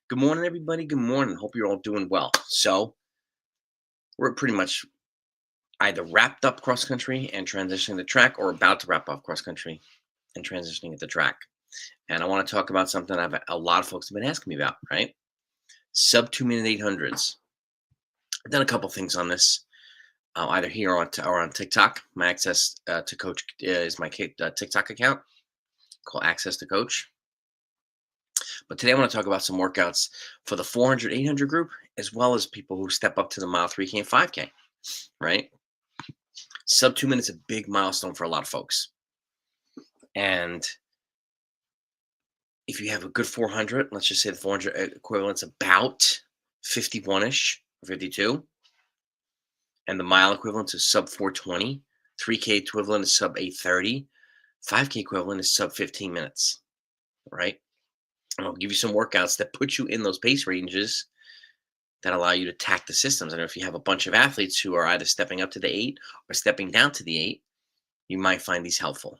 Good morning, everybody. Good morning. Hope you're all doing well. So, we're pretty much either wrapped up cross country and transitioning the track or about to wrap up cross country and transitioning at the track. And I want to talk about something a lot of folks have been asking me about, right? Sub 2 minute 800s. I've done a couple things on this, either here or on TikTok. My access to coach is my TikTok account called Access to Coach. But today I want to talk about some workouts for the 400, 800 group, as well as people who step up to the mile 3K and 5K, right? Sub 2 minutes a big milestone for a lot of folks. And if you have a good 400, let's just say the 400 equivalent's about 51-ish or 52, and the mile equivalent is sub 420, 3K equivalent is sub 830, 5K equivalent is sub 15 minutes, right? And I'll give you some workouts that put you in those pace ranges that allow you to tack the systems. And if you have a bunch of athletes who are either stepping up to the 8 or stepping down to the 8, you might find these helpful.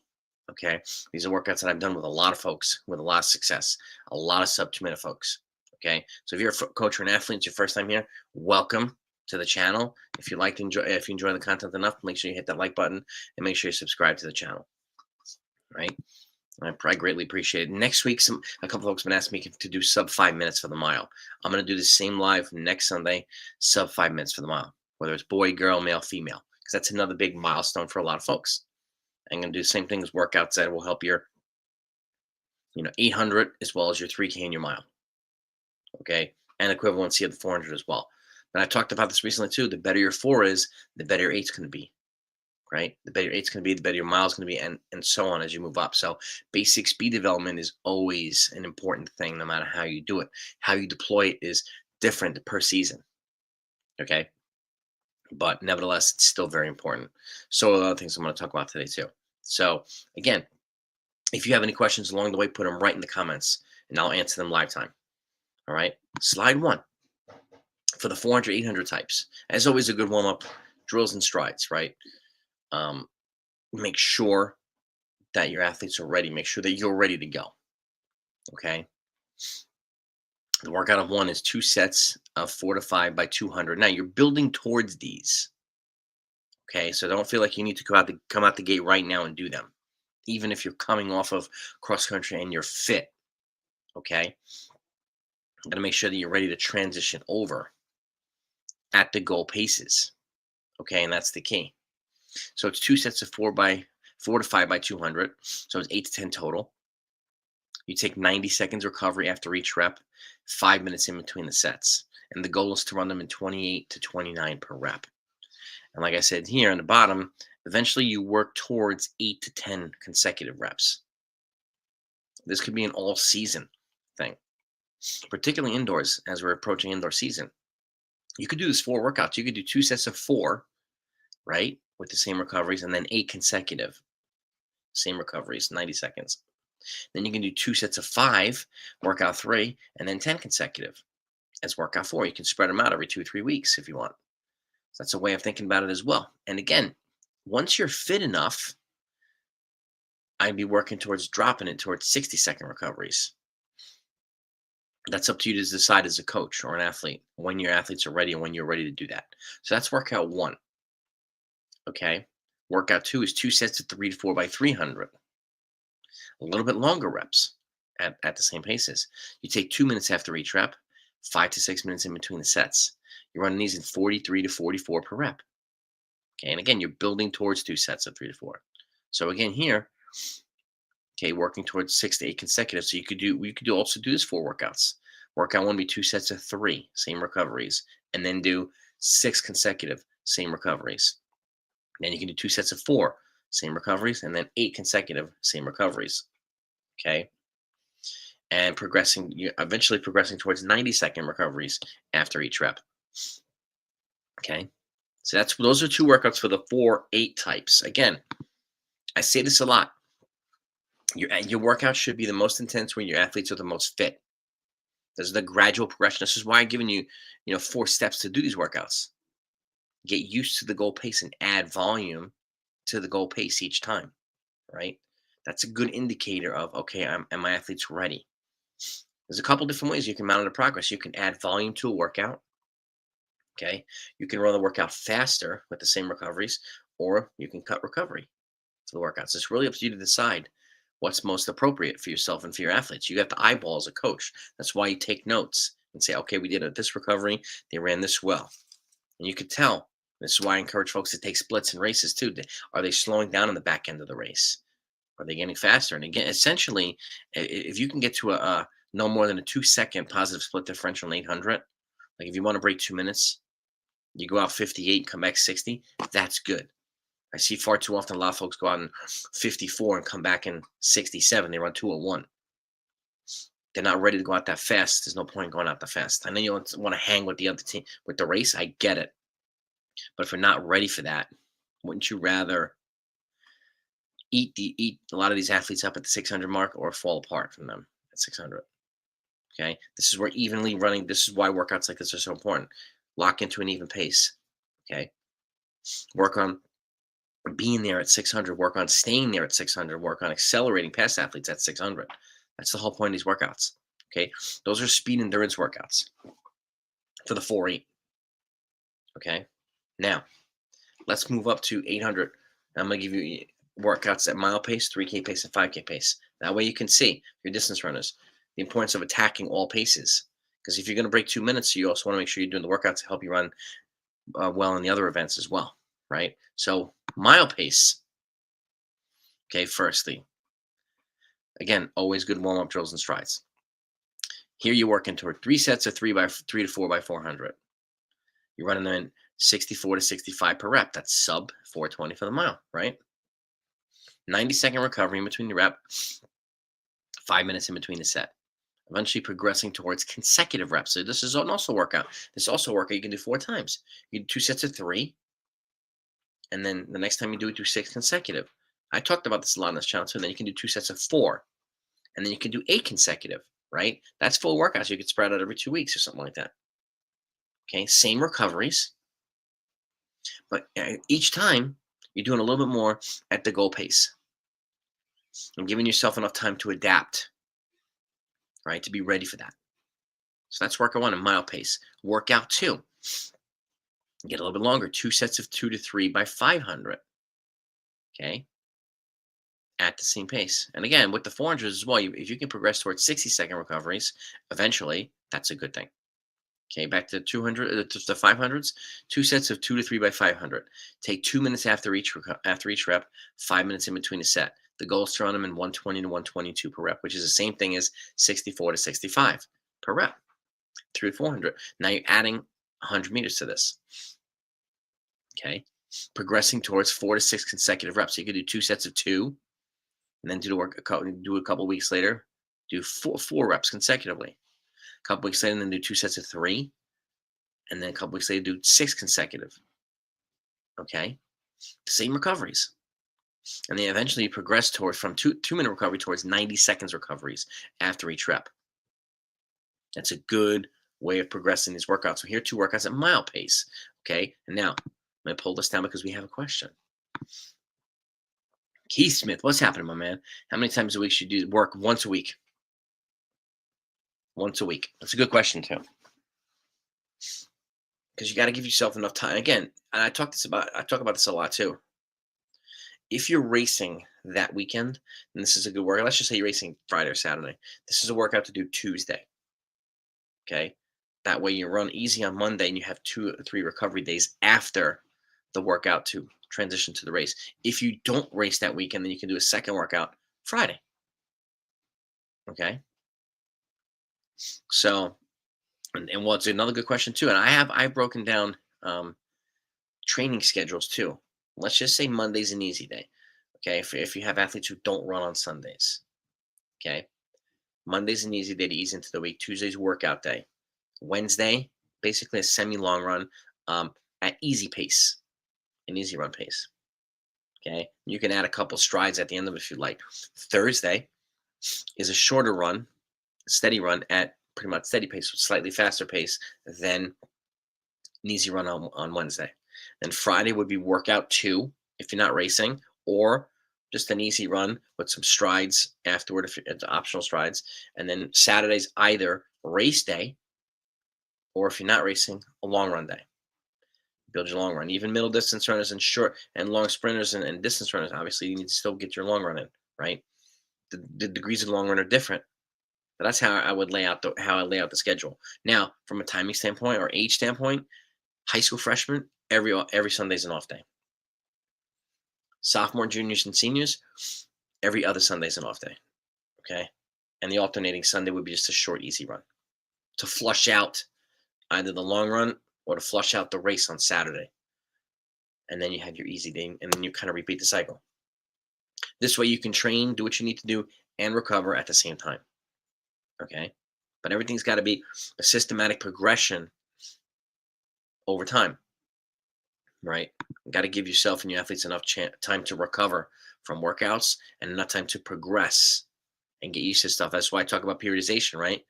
Okay. These are workouts that I've done with a lot of folks with a lot of success, a lot of sub 2 minute folks. Okay. So if you're a coach or an athlete, it's your first time here, welcome to the channel. If you enjoy the content enough, make sure you hit that like button and make sure you subscribe to the channel. Right. I greatly appreciate it. Next week, a couple folks have been asking me to do sub 5 minutes for the mile. I'm going to do the same live next Sunday, sub 5 minutes for the mile, whether it's boy, girl, male, female, because that's another big milestone for a lot of folks. I'm going to do the same thing as workouts that will help your, 800 as well as your 3K and your mile. Okay. And equivalency of the 400 as well. But I talked about this recently too. The better your 4 is, the better your 8's going to be. Right? The better your 8's going to be, the better your mile's going to be, and so on as you move up. So basic speed development is always an important thing, no matter how you do it. How you deploy it is different per season. Okay. But nevertheless, it's still very important. So other things I'm going to talk about today too. So again, if you have any questions along the way, put them right in the comments and I'll answer them live time. All right. Slide 1 for the 400, 800 types. As always, a good warm up, drills and strides, right? Make sure that your athletes are ready. Make sure that you're ready to go. Okay. The workout of 1 is 2 sets of 4 to 5 by 200. Now you're building towards these. Okay. So don't feel like you need to come out the gate right now and do them, even if you're coming off of cross country and you're fit. Okay. I'm going to make sure that you're ready to transition over at the goal paces. Okay. And that's the key. So it's 2 sets of 4 to 5 by 200. So it's 8 to 10 total. You take 90 seconds recovery after each rep, 5 minutes in between the sets. And the goal is to run them in 28 to 29 per rep. And like I said here on the bottom, eventually you work towards 8 to 10 consecutive reps. This could be an all season thing, particularly indoors as we're approaching indoor season. You could do this 4 workouts. You could do 2 sets of 4, right? With the same recoveries, and then 8 consecutive, same recoveries, 90 seconds. Then you can do 2 sets of 5, workout 3, and then 10 consecutive as workout 4. You can spread them out every 2 or 3 weeks if you want. So that's a way of thinking about it as well. And again, once you're fit enough, I'd be working towards dropping it towards 60-second recoveries. That's up to you to decide as a coach or an athlete when your athletes are ready and when you're ready to do that. So that's workout 1. Okay. Workout 2 is 2 sets of 3 to 4 by 300. A little bit longer reps at the same paces. You take 2 minutes after each rep, 5 to 6 minutes in between the sets. You're running these in 43 to 44 per rep. Okay. And again, you're building towards 2 sets of 3 to 4. So again, here, okay, working towards 6 to 8 consecutive. So you could also do this 4 workouts. Workout 1 be 2 sets of 3, same recoveries, and then do 6 consecutive, same recoveries. Then you can do 2 sets of 4, same recoveries, and then 8 consecutive, same recoveries. Okay. And eventually progressing towards 90-second recoveries after each rep. Okay. So those are 2 workouts for the 4-8 types. Again, I say this a lot. Your workout should be the most intense when your athletes are the most fit. This is the gradual progression. This is why I'm giving you, 4 steps to do these workouts. Get used to the goal pace and add volume to the goal pace each time, right? That's a good indicator of, okay, am my athletes ready? There's a couple different ways you can monitor progress. You can add volume to a workout. Okay. You can run the workout faster with the same recoveries, or you can cut recovery for the workouts. It's really up to you to decide what's most appropriate for yourself and for your athletes. You got the eyeball as a coach. That's why you take notes and say, okay, we did this recovery. They ran this well. And you could tell. This is why I encourage folks to take splits in races too. Are they slowing down in the back end of the race? Are they getting faster? And again, essentially, if you can get to a no more than a 2-second positive split differential in 800, like if you want to break 2 minutes, you go out 58, come back 60. That's good. I see far too often a lot of folks go out in 54 and come back in 67. They run 201. They're not ready to go out that fast. There's no point in going out that fast. I know you want to hang with the other team with the race. I get it. But if you're not ready for that, wouldn't you rather eat a lot of these athletes up at the 600 mark or fall apart from them at 600? Okay. This is where evenly running, this is why workouts like this are so important. Lock into an even pace. Okay. Work on being there at 600, work on staying there at 600, work on accelerating past athletes at 600. That's the whole point of these workouts. Okay. Those are speed endurance workouts for the 4-8. Okay. Now, let's move up to 800. I'm going to give you workouts at mile pace, 3K pace, and 5K pace. That way you can see your distance runners the importance of attacking all paces. Because if you're going to break 2 minutes, you also want to make sure you're doing the workouts to help you run well in the other events as well, right? So mile pace. Okay, firstly, again, always good warm-up drills and strides. Here you're working toward 3 sets of 3 to 4 by 400. You're running them in 64 to 65 per rep. That's sub 420 for the mile, right? 90-second recovery in between the rep, 5 minutes in between the set. Eventually progressing towards consecutive reps. So this is also a workout. This is also a workout you can do 4 times. You do 2 sets of 3, and then the next time you do 6 consecutive. I talked about this a lot on this channel too. And then you can do 2 sets of 4, and then you can do 8 consecutive, right? That's full workouts. You could spread out every 2 weeks or something like that. Okay, same recoveries, but each time you're doing a little bit more at the goal pace and giving yourself enough time to adapt, right, to be ready for that. So that's workout 1, a mile pace. Workout 2, get a little bit longer, 2 sets of 2 to 3 by 500, okay, at the same pace. And again, with the 400s as well, if you can progress towards 60-second recoveries, eventually, that's a good thing. Okay, back to 200, to the 500s, 2 sets of 2 to 3 by 500. Take 2 minutes after each rep, 5 minutes in between a set. The goal is to run them in 120 to 122 per rep, which is the same thing as 64 to 65 per rep, 3 to 400. Now you're adding 100 meters to this. Okay, progressing towards 4 to 6 consecutive reps. So you could do 2 sets of 2, and then do a couple weeks later, do four reps consecutively. A couple weeks later, and then do 2 sets of 3, and then a couple weeks later, do 6 consecutive. Okay, same recoveries, and then eventually you progress towards from 2-minute recovery towards 90 seconds recoveries after each rep. That's a good way of progressing these workouts. So here are 2 workouts at mile pace. Okay, and now I'm gonna pull this down because we have a question. Keith Smith, what's happening, my man? How many times a week should you work? Once a week. Once a week. That's a good question too. Because you got to give yourself enough time. Again, and I talk about this a lot too. If you're racing that weekend, and this is a good workout. Let's just say you're racing Friday or Saturday. This is a workout to do Tuesday. Okay. That way you run easy on Monday and you have 2 or 3 recovery days after the workout to transition to the race. If you don't race that weekend, then you can do a second workout Friday. Okay. So, and what's another good question too, and I've broken down training schedules too. Let's just say Monday's an easy day. Okay, if you have athletes who don't run on Sundays, okay, Monday's an easy day to ease into the week. Tuesday's workout day. Wednesday, basically a semi-long run at easy pace, an easy run pace. Okay, you can add a couple strides at the end of it if you like. Thursday is a shorter run, steady run at pretty much steady pace, slightly faster pace than an easy run on Wednesday. Then Friday would be workout 2 if you're not racing, or just an easy run with some strides afterward, if it's optional strides. And then Saturday's either race day, or if you're not racing, a long run day. Build your long run. Even middle distance runners and short and long sprinters and distance runners, obviously, you need to still get your long run in, right? The degrees of the long run are different, but that's how I would lay out the schedule. Now, from a timing standpoint or age standpoint, high school freshmen, every Sunday's an off day. Sophomore, juniors, and seniors, every other Sunday's an off day. Okay. And the alternating Sunday would be just a short, easy run to flush out either the long run or to flush out the race on Saturday. And then you have your easy day, and then you kind of repeat the cycle. This way you can train, do what you need to do, and recover at the same time. Okay. But everything's got to be a systematic progression over time, right? You got to give yourself and your athletes enough time to recover from workouts and enough time to progress and get used to stuff. That's why I talk about periodization, right?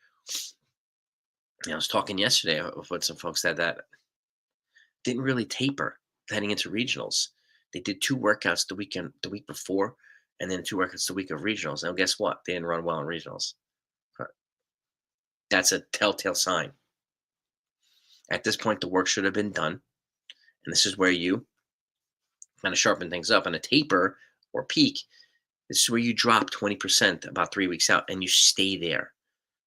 I was talking yesterday with some folks that didn't really taper heading into regionals. They did 2 workouts the week before, and then 2 workouts the week of regionals. And guess what? They didn't run well in regionals. That's a telltale sign. At this point, the work should have been done. And this is where you kind of sharpen things up. And a taper or peak, this is where you drop 20% about 3 weeks out, and you stay there.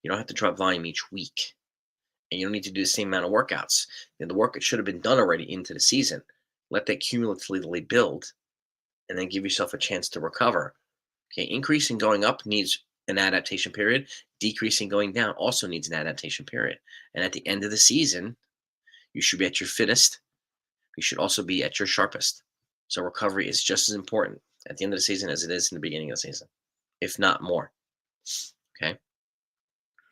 You don't have to drop volume each week. And you don't need to do the same amount of workouts. The work should have been done already into the season. Let that cumulatively build, and then give yourself a chance to recover. Okay, increasing going up needs an adaptation period. Decreasing going down also needs an adaptation period. And at the end of the season, you should be at your fittest. You should also be at your sharpest. So recovery is just as important at the end of the season as it is in the beginning of the season, if not more. Okay.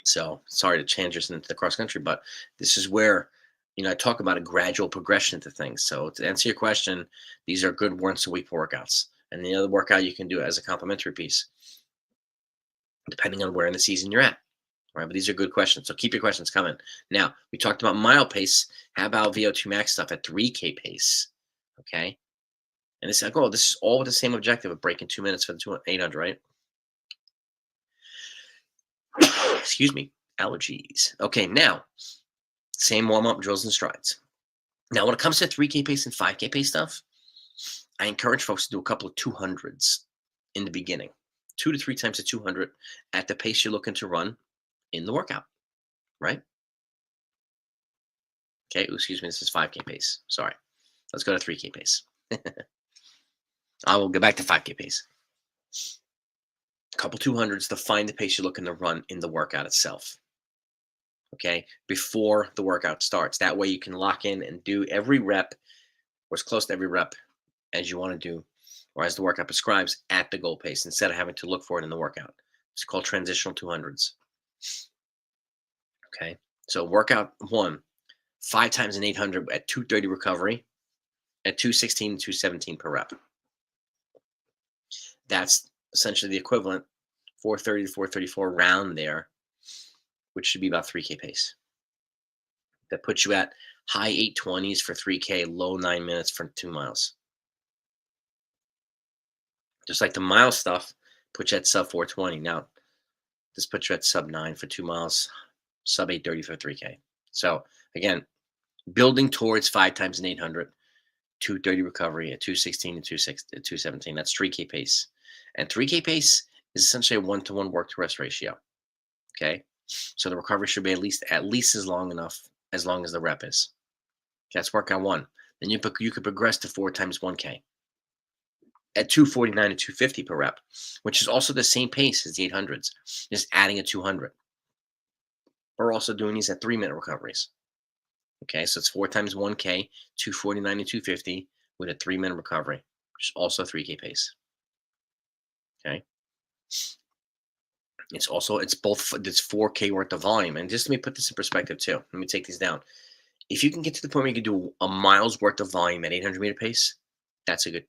So sorry to change this into the cross country, but this is where, I talk about a gradual progression to things. So to answer your question, these are good once a week workouts. And the other workout you can do as a complementary piece, depending on where in the season you're at. All right, but these are good questions. So keep your questions coming. Now, we talked about mile pace. How about VO2 max stuff at 3K pace? Okay. And this is all with the same objective of breaking 2 minutes for the 800, right? Excuse me, allergies. Okay, now, same warm-up drills and strides. Now, when it comes to 3K pace and 5K pace stuff, I encourage folks to do a couple of 200s in the beginning. 2 to 3 times the 200 at the pace you're looking to run in the workout, right? Okay, excuse me, this is 5K pace. Sorry. Let's go to 3K pace. I will go back to 5K pace. A couple 200s to find the pace you're looking to run in the workout itself. Okay, before the workout starts. That way you can lock in and do every rep, or as close to every rep as you want to do, or as the workout prescribes, at the goal pace instead of having to look for it in the workout. It's called transitional 200s. Okay, so workout 1, 5 times an 800 at 230 recovery, at 216 and 217 per rep. That's essentially the equivalent, 430 to 434 round there, which should be about 3K pace. That puts you at high 820s for 3K, low 9 minutes for 2 miles. Just like the mile stuff, puts you at sub 420. Now, this puts you at sub 9 for 2 miles, sub 830 for 3K. So again, building towards 5 times an 800, 230 recovery at 216 and 217. That's 3K pace. And 3K pace is essentially a 1-to-1 work to rest ratio. Okay. So the recovery should be at least as long as the rep is. That's workout 1. Then you could progress to 4 times 1K at 249 and 250 per rep, which is also the same pace as the 800s, just adding a 200. We're also doing these at 3-minute recoveries. Okay, so it's 4 times 1K, 249 and 250 with a 3-minute recovery, which is also 3K pace. Okay. It's 4K worth of volume. And just let me put this in perspective too. Let me take these down. If you can get to the point where you can do a mile's worth of volume at 800 meter pace, that's a good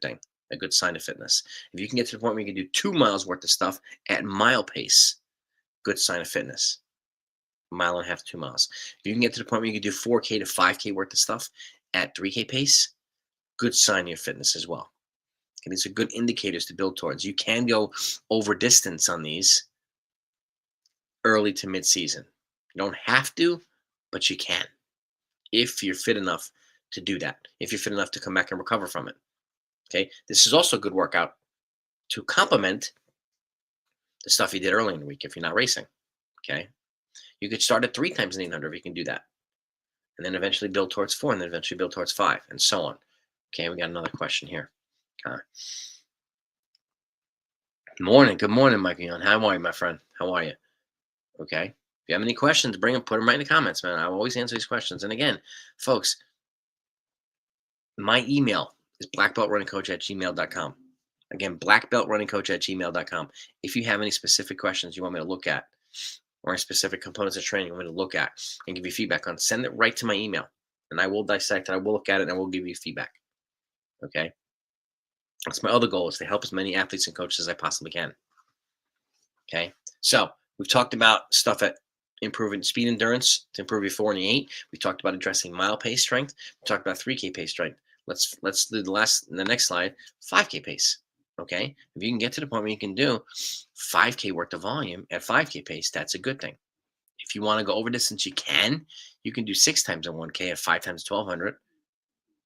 thing. A good sign of fitness. If you can get to the point where you can do 2 miles worth of stuff at mile pace, good sign of fitness. 1.5 miles to 2 miles. If you can get to the point where you can do 4K to 5K worth of stuff at 3K pace, good sign of your fitness as well. Okay, these are good indicators to build towards. You can go over distance on these early to mid-season. You don't have to, but you can if you're fit enough to do that. If you're fit enough to come back and recover from it. Okay, this is also a good workout to complement the stuff you did early in the week if you're not racing. Okay, you could start at 3 times an 800 if you can do that, and then eventually build towards 4, and then eventually build towards 5, and so on. Okay, we got another question here. Good morning, Michael Young. How are you, my friend? How are you? Okay. If you have any questions, bring them, put them right in the comments, man. I will always answer these questions. And again, folks, my email is blackbeltrunningcoach@gmail.com. Again, blackbeltrunningcoach@gmail.com. If you have any specific questions you want me to look at, or any specific components of training you want me to look at and give you feedback on, send it right to my email. And I will dissect it. I will look at it and I will give you feedback. Okay. That's my other goal, is to help as many athletes and coaches as I possibly can. Okay. So we've talked about stuff at improving speed endurance to improve your 4 and the 8. We talked about addressing mile pace strength. We talked about 3K pace strength. Let's do the next slide, 5K pace. Okay. If you can get to the point where you can do 5K worth of volume at 5K pace, that's a good thing. If you want to go over distance, you can. You can do 6 times in 1K at 5 times 1200.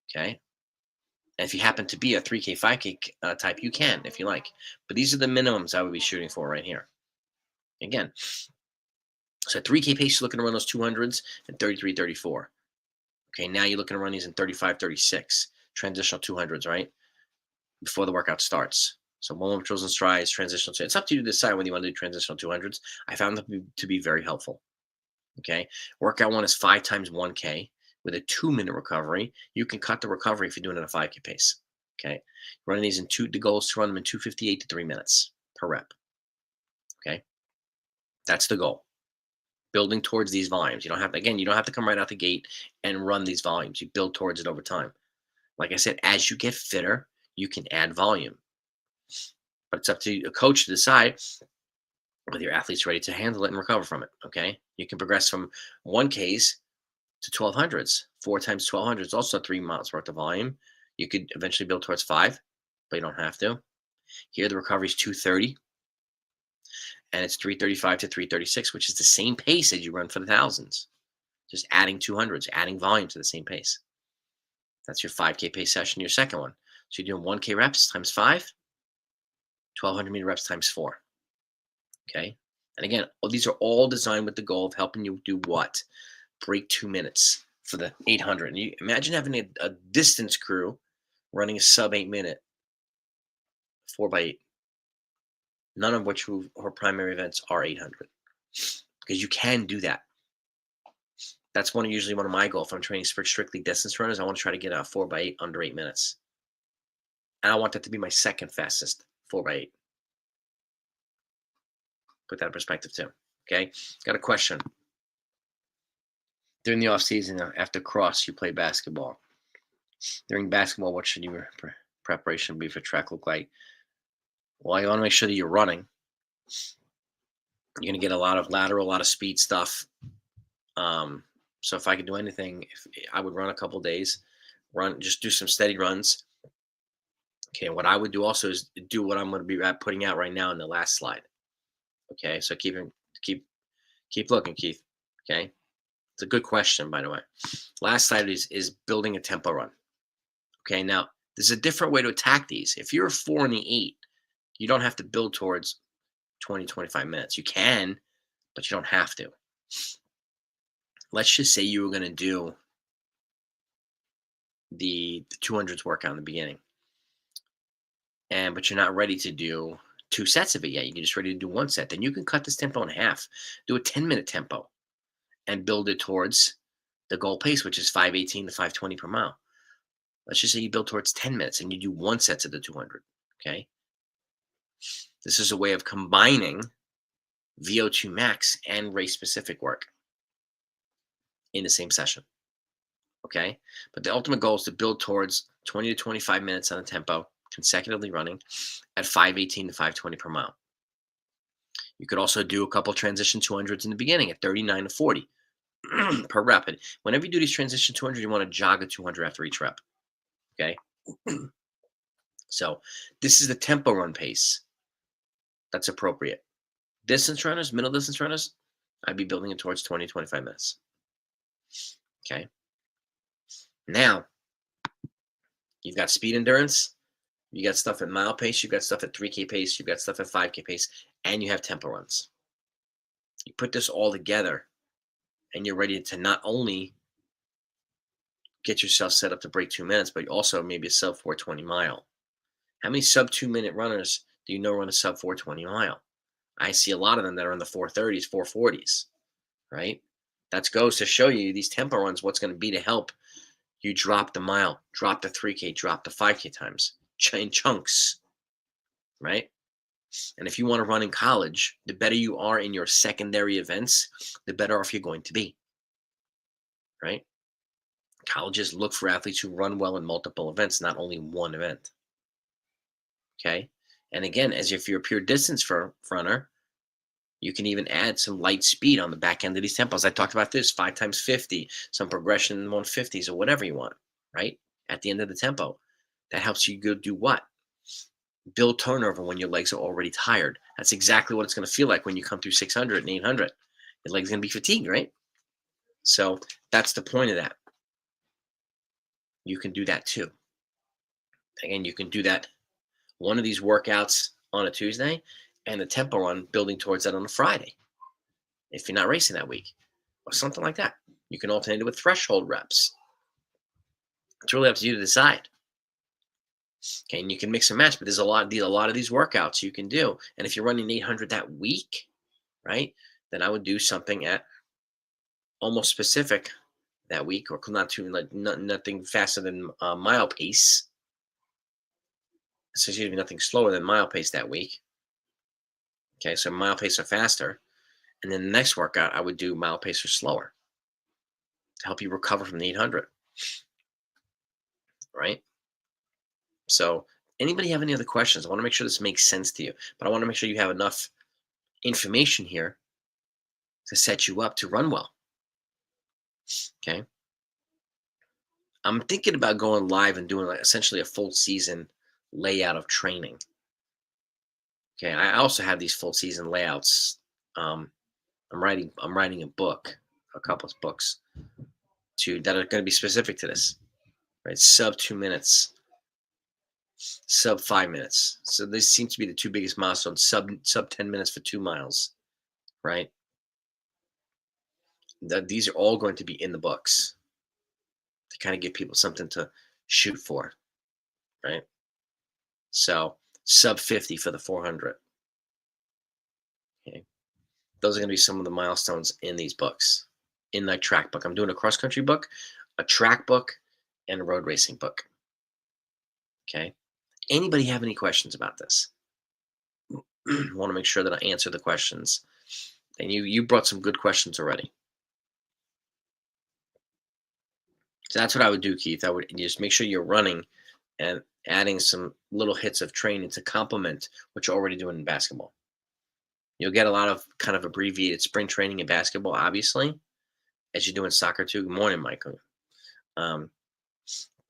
Okay. And if you happen to be a 3K, 5K type, you can if you like. But these are the minimums I would be shooting for right here. Again, so 3K pace, you're looking to run those 200s at 33, 34. Okay, now you're looking to run these in 35, 36. Transitional 200s, right? Before the workout starts. So moment drills and strides, transitional. It's up to you to decide whether you want to do transitional 200s. I found them to be very helpful. Okay, workout 1 is 5 times 1K with a 2-minute recovery. You can cut the recovery if you're doing it at a 5K pace. Okay, running these in the goal is to run them in 2:58 to 3 minutes per rep. Okay, that's the goal. Building towards these volumes. You don't have to come right out the gate and run these volumes. You build towards it over time. Like I said, as you get fitter, you can add volume. But it's up to a coach to decide whether your athlete's ready to handle it and recover from it. Okay, you can progress from 1Ks to 1200s. 4 times 1200s, also 3 miles worth of volume. You could eventually build towards 5, but you don't have to. Here, the recovery is 230, and it's 335 to 336, which is the same pace as you run for the thousands. Just adding 200s, adding volume to the same pace. That's your 5K pace session, your second one. So you're doing 1K reps times 5, 1200 meter reps times 4. Okay. And again, these are all designed with the goal of helping you do what? Break 2 minutes for the 800. And you imagine having a distance crew running a sub 8-minute 4x8. None of which her primary events are 800, because you can do that. That's usually one of my goals. If I'm training strictly distance runners, I want to try to get a 4x8 under 8 minutes. And I want that to be my second fastest 4x8. Put that in perspective too. Okay. Got a question. During the off season, after cross, you play basketball. During basketball, what should your preparation be for track look like? Well, you want to make sure that you're running. You're going to get a lot of lateral, a lot of speed stuff. So if I could do anything, I would run a couple days, just do some steady runs. Okay, what I would do also is do what I'm going to be putting out right now in the last slide. Okay, so keep looking, Keith. Okay, it's a good question, by the way. Last slide is building a tempo run. Okay, now there's a different way to attack these. If you're a 4 and 8, you don't have to build towards 20, 25 minutes. You can, but you don't have to. Let's just say you were going to do the 200s workout in the beginning, but you're not ready to do 2 sets of it yet. You're just ready to do 1 set. Then you can cut this tempo in half. Do a 10-minute tempo and build it towards the goal pace, which is 518 to 520 per mile. Let's just say you build towards 10 minutes and you do 1 set to the 200. Okay. This is a way of combining VO2 max and race specific work in the same session. Okay. But the ultimate goal is to build towards 20 to 25 minutes on a tempo, consecutively running at 518 to 520 per mile. You could also do a couple transition 200s in the beginning at 39 to 40 per rep. And whenever you do these transition 200, you want to jog a 200 after each rep. Okay. So this is the tempo run pace that's appropriate. Distance runners, middle distance runners, I'd be building it towards 20, 25 minutes. Okay. Now you've got speed endurance, you got stuff at mile pace, you've got stuff at 3K pace, you've got stuff at 5K pace, and you have tempo runs. You put this all together and you're ready to not only get yourself set up to break 2 minutes, but also maybe a sub 420 mile. How many sub 2 minute runners do you know run a sub 420 mile? I see a lot of them that are in the 430s, 440s, right? That goes to show you these tempo runs, what's going to be to help you drop the mile, drop the 3K, drop the 5K times in chunks, right? And if you want to run in college, the better you are in your secondary events, the better off you're going to be, right? Colleges look for athletes who run well in multiple events, not only one event. Okay. And again, as if you're a pure distance runner, you can even add some light speed on the back end of these tempos. I talked about this 5 times 50, some progression in 150s or whatever you want, right? At the end of the tempo. That helps you go do what? Build turnover when your legs are already tired. That's exactly what it's going to feel like when you come through 600 and 800. Your legs are going to be fatigued, right? So that's the point of that. You can do that too. Again, you can do that one of these workouts on a Tuesday and the tempo run building towards that on a Friday if you're not racing that week or something like that. You can alternate it with threshold reps. It's really up to you to decide. Okay, and you can mix and match, but there's a lot of these workouts you can do. And if you're running 800 that week, right, then I would do something at almost specific that week, or not too like nothing faster than mile pace. So excuse me, nothing slower than mile pace that week. Okay, so mile pace or faster. And then the next workout, I would do mile pace or slower to help you recover from the 800, right? So anybody have any other questions? I want to make sure this makes sense to you, but I want to make sure you have enough information here to set you up to run well. Okay. I'm thinking about going live and doing like essentially a full season layout of training. Okay. I also have these full season layouts. I'm writing a book, a couple of books that are going to be specific to this, right? Sub 2 minutes, sub 5 minutes. So these seem to be the two biggest milestones, sub 10 minutes for 2 miles, right? These are all going to be in the books to kind of give people something to shoot for, right? So sub 50 for the 400. Okay. Those are going to be some of the milestones in these books, in that track book. I'm doing a cross country book, a track book, and a road racing book. Okay. Anybody have any questions about this? Want to make sure that I answer the questions. And you brought some good questions already. So that's what I would do, Keith. I would just make sure you're running and adding some little hits of training to complement what you're already doing in basketball. You'll get a lot of kind of abbreviated sprint training in basketball, obviously, as you do in soccer too. Good morning, Michael.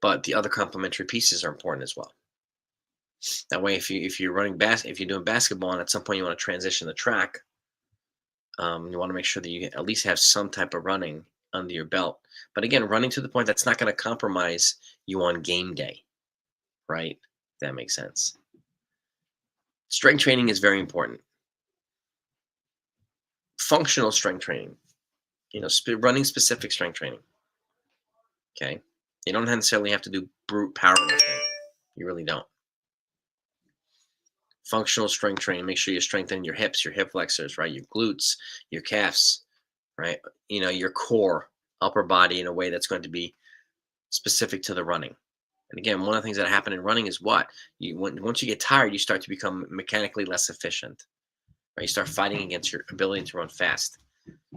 But the other complementary pieces are important as well. That way, if you're doing basketball and at some point you want to transition the track, you want to make sure that you at least have some type of running under your belt. But again, running to the point that's not going to compromise you on game day, right? If that makes sense. Strength training is very important. Functional strength training, running specific strength training. Okay, you don't necessarily have to do brute powerlifting. You really don't. Functional strength training. Make sure you're strengthening your hips, your hip flexors, right? Your glutes, your calves, right? Your core, upper body in a way that's going to be specific to the running. And again, one of the things that happen in running is what once you get tired, you start to become mechanically less efficient. Right? You start fighting against your ability to run fast.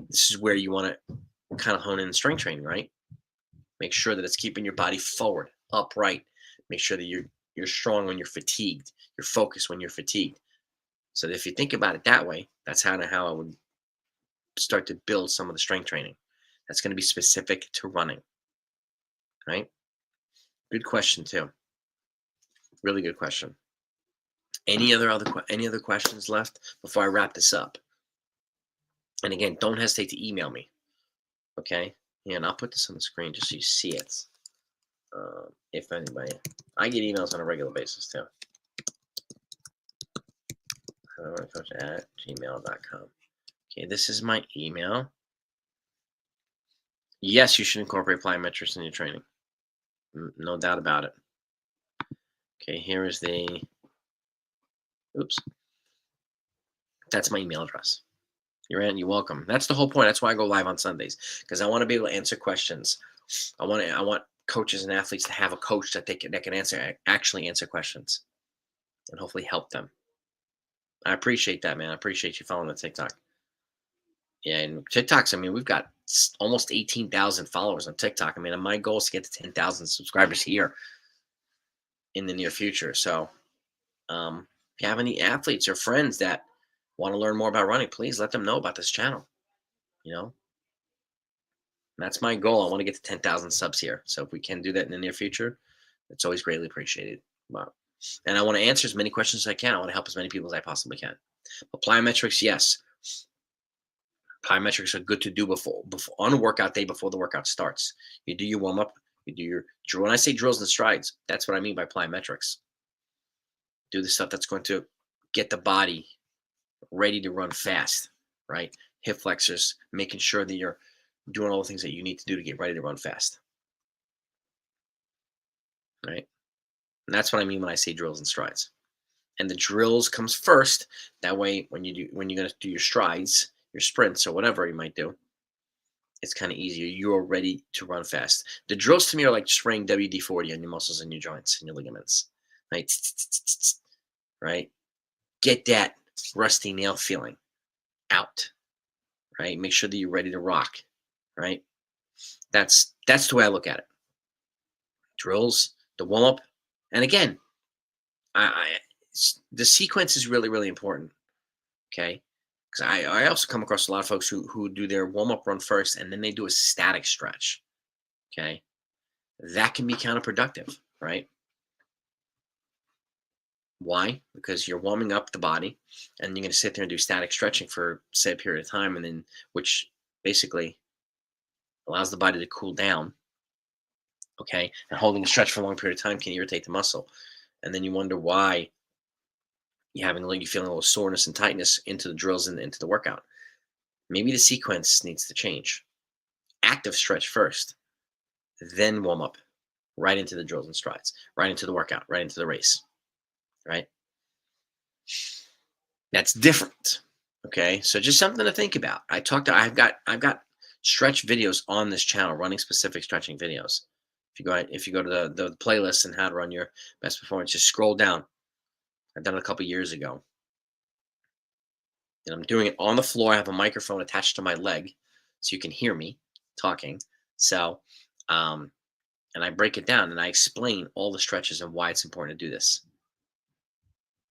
This is where you want to kind of hone in strength training, right? Make sure that it's keeping your body forward, upright. Make sure that you're strong when you're fatigued. You're focused when you're fatigued. So if you think about it that way, that's how I would start to build some of the strength training. That's going to be specific to running, right? Good question too. Really good question. Any other questions left before I wrap this up? And again, don't hesitate to email me. Okay. Yeah, and I'll put this on the screen just so you see it. If anybody, I get emails on a regular basis too. Coach at gmail.com. Okay, this is my email. Yes, you should incorporate plyometrics in your training. No doubt about it. Okay, here is the, oops. That's my email address. You're welcome. That's the whole point. That's why I go live on Sundays, because I want to be able to answer questions. I want coaches and athletes to have a coach that can actually answer questions and hopefully help them. I appreciate that, man. I appreciate you following the TikTok. Yeah, and TikToks, I mean, we've got almost 18,000 followers on TikTok. I mean, my goal is to get to 10,000 subscribers here in the near future. So if you have any athletes or friends that want to learn more about running, please let them know about this channel. You know, that's my goal. I want to get to 10,000 subs here. So if we can do that in the near future, it's always greatly appreciated. Wow. And I want to answer as many questions as I can. I want to help as many people as I possibly can. But plyometrics, yes. Plyometrics are good to do before on a workout day before the workout starts. You do your warm up, you do your drill. When I say drills and strides, that's what I mean by plyometrics. Do the stuff that's going to get the body ready to run fast, right? Hip flexors, making sure that you're doing all the things that you need to do to get ready to run fast, right? And that's what I mean when I say drills and strides. And the drills comes first. That way, when you're going to do your strides, your sprints, or whatever you might do, it's kind of easier. You're ready to run fast. The drills to me are like spraying WD-40 on your muscles and your joints and your ligaments, right? Right? Get that rusty nail feeling out, right? Make sure that you're ready to rock, right? That's the way I look at it. Drills, the warm up, and again, the sequence is really, really important. Okay, because I also come across a lot of folks who do their warm up run first and then they do a static stretch. Okay, that can be counterproductive, right? Why? Because you're warming up the body and you're going to sit there and do static stretching for say a period of time, and then which basically allows the body to cool down. Okay, and holding a stretch for a long period of time can irritate the muscle, and then you wonder why you're feeling a little soreness and tightness into the drills and into the workout. Maybe the sequence needs to change. Active stretch first, then warm up, right into the drills and strides, right into the workout, right into the race, right? That's different. Okay, so just something to think about. I've got stretch videos on this channel, running specific stretching videos. If you go to the playlist and how to run your best performance, just scroll down. I've done it a couple years ago. And I'm doing it on the floor. I have a microphone attached to my leg so you can hear me talking. So, and I break it down and I explain all the stretches and why it's important to do this.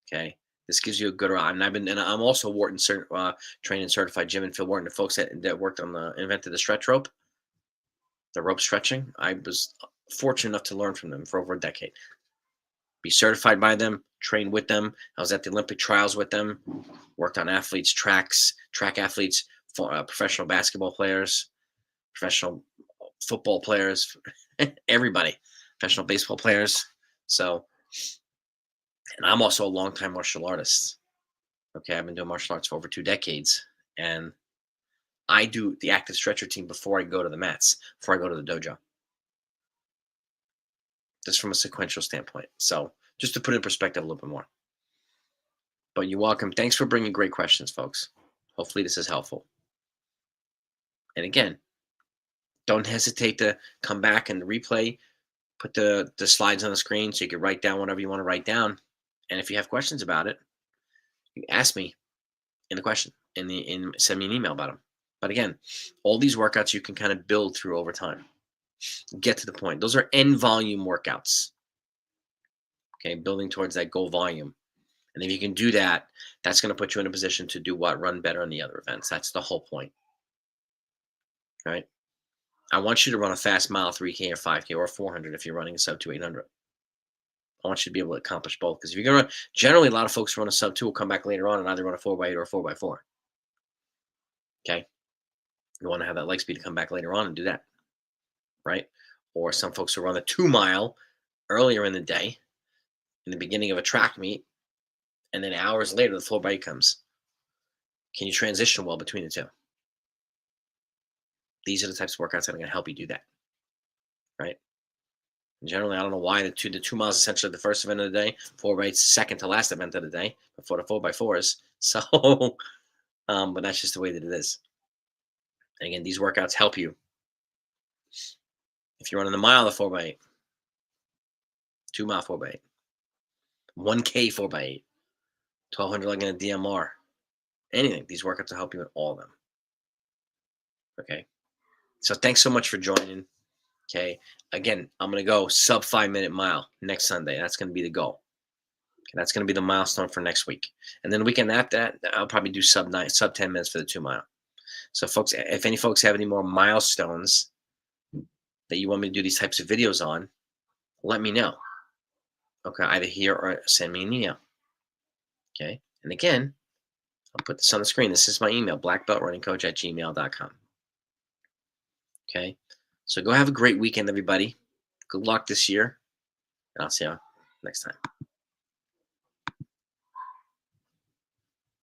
Okay. This gives you a good and I'm also Wharton trained and certified Jim and Phil Wharton, the folks that worked on invented the stretch rope, the rope stretching. I was fortunate enough to learn from them for over a decade. Be certified by them, train with them. I was at the Olympic trials with them, worked on athletes, track athletes, professional basketball players, professional football players, everybody, professional baseball players. So, and I'm also a longtime martial artist. Okay, I've been doing martial arts for over 2 decades, and I do the active stretch routine before I go to the mats, before I go to the dojo. Just from a sequential standpoint. So just to put it in perspective a little bit more. But you're welcome. Thanks for bringing great questions, folks. Hopefully this is helpful. And again, don't hesitate to come back and replay. Put the slides on the screen so you can write down whatever you want to write down. And if you have questions about it, you can ask me in the question and send me an email about them. But again, all these workouts you can kind of build through over time. Get to the point. Those are end volume workouts. Okay, building towards that goal volume. And if you can do that, that's going to put you in a position to do what? Run better in the other events. That's the whole point. Right? I want you to run a fast mile, 3K or 5K or 400 if you're running a sub 2 800. I want you to be able to accomplish both. Because if you're going to, generally, a lot of folks who run a sub 2 will come back later on and either run a 4x8 or a 4x4. Okay. You want to have that leg speed to come back later on and do that. Right. Or some folks who run the 2 mile earlier in the day, in the beginning of a track meet, and then hours later, the 4x8 comes. Can you transition well between the two? These are the types of workouts that are going to help you do that. Right. And generally, I don't know why the 2 miles is essentially the first event of the day, 4x8's second to last event of the day before the 4x4s. So, but that's just the way that it is. And again, these workouts help you. If you're running the mile, the 4x8, 2 mile 4x8, 1K 4x8, 1200 leg in a DMR, anything, these workouts will help you in all of them. Okay. So thanks so much for joining. Okay. Again, I'm going to go sub 5-minute mile next Sunday. That's going to be the goal. Okay, that's going to be the milestone for next week. And then the weekend after that, I'll probably do sub 10 minutes for the 2 mile. So folks, if any folks have any more milestones that you want me to do these types of videos on, let me know. Okay. Either here or send me an email. Okay. And again, I'll put this on the screen. This is my email, blackbeltrunningcoach@gmail.com. Okay. So go have a great weekend, everybody. Good luck this year. And I'll see you next time.